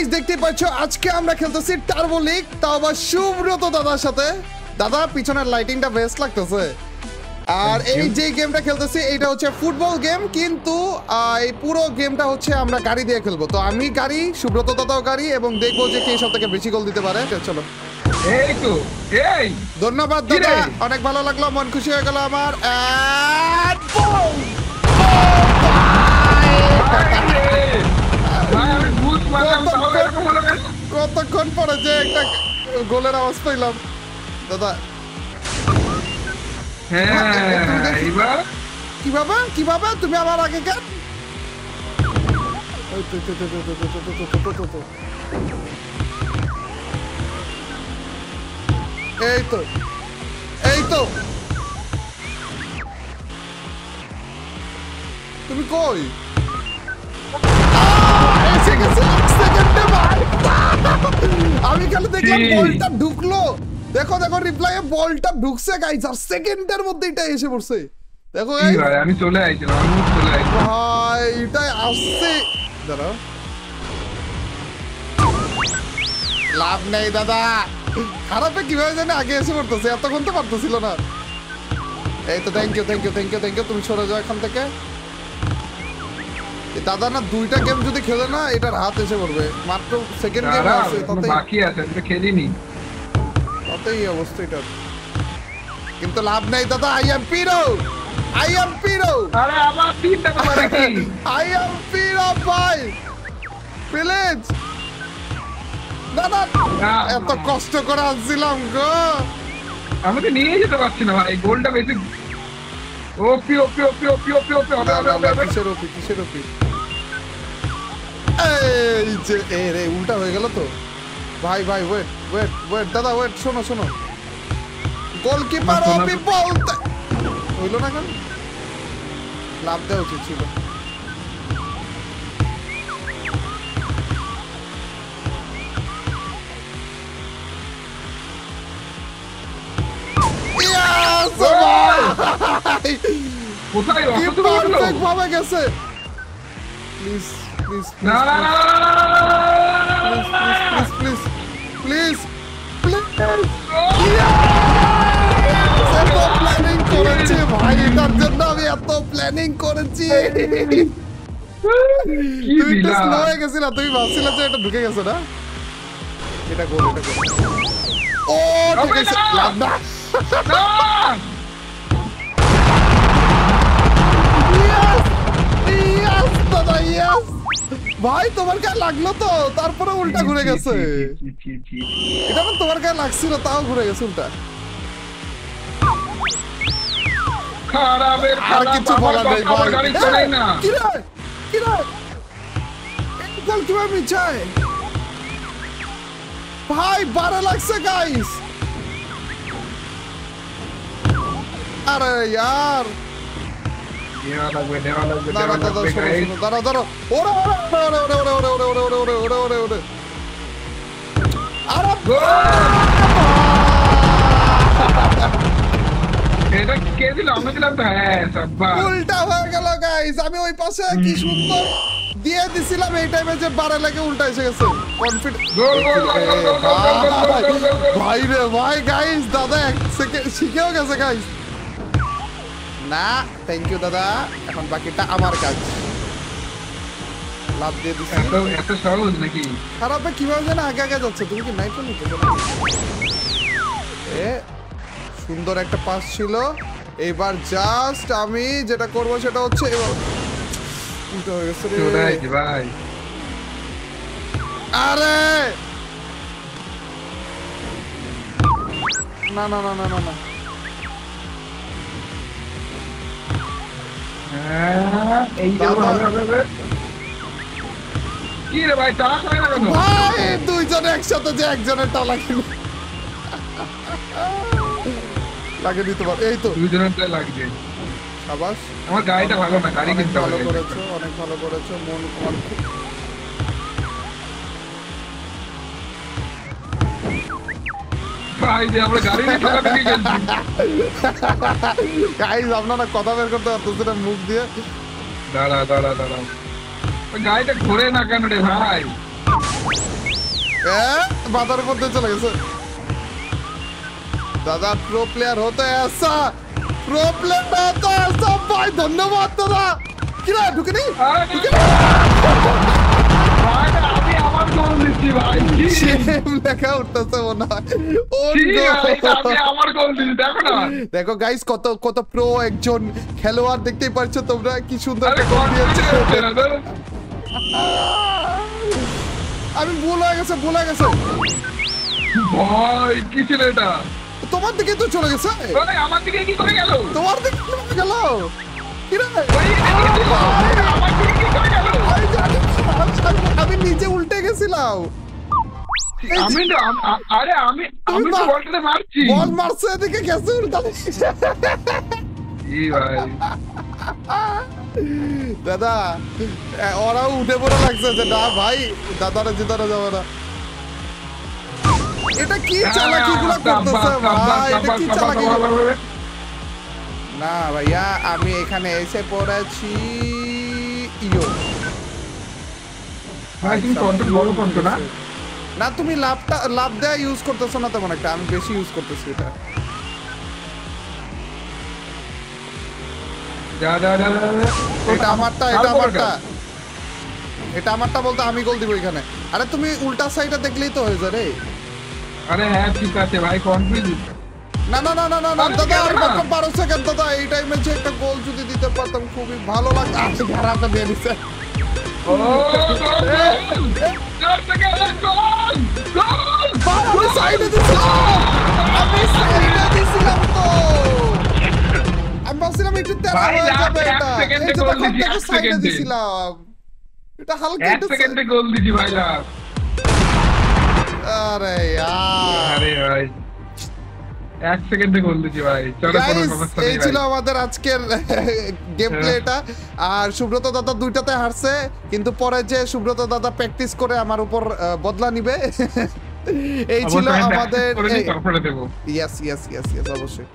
Guys দেখতে পাচ্ছ আজকে আমরা খেলতেছি টার্বো লিগ, তাও আবার সুব্রত দাদার সাথে। দাদা পিছনের লাইটিংটা বেস্ট লাগতেছে। আর এই যে গেমটা খেলতেছি এটা হচ্ছে ফুটবল গেম, কিন্তু এই পুরো গেমটা হচ্ছে আমরা গাড়ি দিয়ে খেলবো। তো আমি গাড়ি, সুব্রত দাদাও গাড়ি, এবং দেখবো যে কে সব থেকে বেশি গোল দিতে পারে। চলো। এই তো এই ধন্যবাদ দাদা, অনেক ভালো লাগলো, মন খুশি হয়ে গেল আমার। কতক্ষণ পরে যে একটা গোলের আওয়াজ পাইলাম দাদা। কিভাবে তুমি আমার আগে কেন? এই তো তুমি কই? আমি খালি দেখলাম বলটা ঢুকলো। দেখো রিপ্লাই বলটা ঢুকছে গাইস, আর সেকেন্ডের মধ্যে এটা এসে পড়ছে। দেখো গাইস আমি চলে আইছিলাম, ভাই এটা আসছে। দাঁড়াও, লাভ নেই দাদা, খারাপে কিভাবে জানি আগে এসে পড়তেছে, এতক্ষণ তো পারতেছিল না। এই তো থ্যাংক ইউ, তুমি সরে যাও এখান থেকে। দাদা না দুইটা গেম যদি খেলে না এটার হাত এসে পড়বে। মাত্র সেকেন্ড গেম আছে, বাকি আছে, এটা খেলিনি, তাতেই অবস্থা এটা। কিন্তু লাভ নাই দাদা, আই এম পিরো। আরে আবার তিনটা করে কি? আই এম পিরো ভাই, প্লিজ। দাদা এত কষ্ট করে আসছিলাম গো, আমাকে নিয়ে যেতে পারছি না ভাই। গোলটা বেশি ওপি। কিসের ওপি? এই যে রে উল্টা হয়ে গেল তো ভাই। ওয়েট দাদা, ওয়েট, শোনো। গোলকিপার ওপি বলতে হইলো না কেন? লাভ দেওয়া উচিত ছিল। ভাবে গেছে। প্লিজ প্ল্যানিং করেছি ভাই, এটার জন্য আমি এত প্ল্যানিং করেছি। তুমি তো স্লো হয়ে গেছিল, তুমি ভাবছিলে যে এটা ঢুকে গেছে না। এটা গোল। ও ঠিক আছে, লাভ না। ভাই তোমার গায়ে লাগলো তো, তারপরে উল্টা ঘুরে গেছে। এটা না তোমার গায়ে লাগছিল, তাও ঘুরে গেছে উল্টা। আর কিছু বলা নেই ভাই। কিরে গোল কিভাবে মিছায় ভাই? 12 লাগছে গাইস। আরে ইয়ার দাঁড়াও। উল্টা হয়ে গেল গাইস। আমি ওই পাশে কি সুন্দর দিয়ে দিছিলাম, এই টাইমে যে 12 লাগে উল্টা এসে গেছে। ভাই রে ভাই গাইস, দাদা এক সেকেন্ড শিখেও গেছে গাইস। না থ্যাংক ইউ দাদা, এখন বাকিটা আমার কাজ। লাভ দিয়ে দিছি। এত সহজ নাকি? খারাপে কিভাবে যেন আগে যাচ্ছে। তুমি কি নাইট্রো নিতে সুন্দর একটা পাস ছিল। এইবার জাস্ট আমি যেটা করবো সেটা হচ্ছে উল্টো হয়ে গেছে রে ভাই। আরে না দুইজনে একসাথে যে একজনের টালা লাগে দিতে পারে। এই তো দুইজনের লাগছে। সাবাস, আমার গাড়িটা ভালো না, গাড়ি কিন্তু ভালো করেছো, অনেক ভালো করেছো। মন আমার ভাই যে আমরা গাড়ি নিয়ে ঠকাঠকি খেলছি। গাইস আপনারা কথা বের করতে পারতেছেন না মুখ দিয়ে। দাঁড়া ওই গাড়িটা ঘোরে না কেন রে ভাই? বাধার মধ্যে চলে গেছে দাদা প্রো প্লেয়ার হতে আসা প্রো প্লেয়ার হতে আসা ভাই ধন্যবাদ দাদা কি রে ঢুকে নি আমি আমার গোল দিচ্ছি ভাই সেম লেখা উঠতেছে মনে হয় আমি আমার গোল দিচ্ছি দেখো না দেখো গাইস কত কত প্রো একজন খেলোয়াড় দেখতেই পারছো তোমরা কি সুন্দর আরে গোল দিয়েছে কনফিডেন্স আমি ভুল হয়ে গেছে ভাই কি ছিল এটা তোমার দিকে তো চলে গেছে ওই আমার দিকে কি করে গেল তোমার দিকে চলে গেল কি রে ওই আমার দিকে কি করে গেল আমি নিচে উল্টে গেছিলাম আমি তো আরে আমি তো বলতে মারছি বল মারছে এদিকে গেছে উল্টা এই ভাই দাদা ওরাও উঠে পড়ে লাগছে যে না ভাই দাদারা জিতানো যাবে না এটা কি চালাকি গুলো করতেছে ভাই এটা কি চালাকি না ভাইয়া আমি এখানে এসে পড়েছি ইয়ো ভাই তুমি কন্ট্রোল বড় করছো না না তুমি লাভ দেয়া ইউজ করতেছো না তেমন একটা আমি বেশি ইউজ করতেছি এটা এটা আমারটা বলতে আমি গোল দিব এখানে আরে তুমি উল্টা সাইডে দেখলেই তো হয়ে যায় রে আরে হ্যাঁ ঠিক আছে ভাই কনফিডেন্স না দাদা আর মাত্র 12 সেকেন্ড দাদা এই টাইমে যে একটা গোল যদি দিতে পারতাম খুবই ভালো লাগতো আচ্ছা ঘাড়াটা দিয়ে দিছে ও আমি সাইডে দিছিলাম তো আমি ভাবছিলাম একটু তেরা হয়ে যাবে এটা এই যে দেখো সাইডে দিছিলাম এটা হালকা এক সেকেন্ডে গোল দিছি ভাই লাভ আরে यार আরে ভাই এক সেকেন্ডে গোল দিছি ভাই চলো কোনো সমস্যা নেই এই ছিল আমাদের আজকের গেম প্লে এটা আর সুব্রত দাদা দুইটাতে হারছে কিন্তু পরে যে সুব্রত দাদা প্র্যাকটিস করে আমার উপর বদলা নিবে এই ছিল আমাদের ইয়েস অবশ্যই